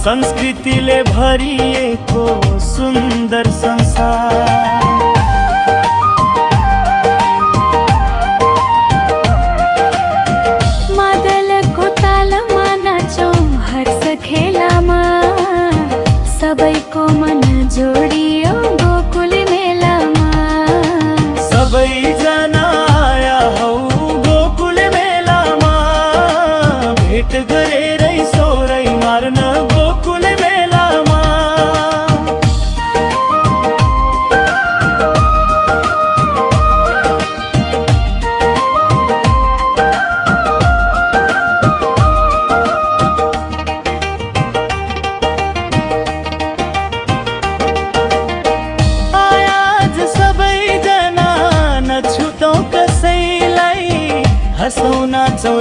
संस्कृतिले भरिएको सुन्दर संसार। मादलको तालमा नाचौं हर्ष खेलामा, सबैको मन जोडियो गोकुल मेलामा। सबैजना आया हौ गोकुल मेलामा, भेट गरेरै सोरै मार्न गोकुल मेलामा। आज सबैजना नछुटौँ कसैलाई, हँसौँ नाचौँ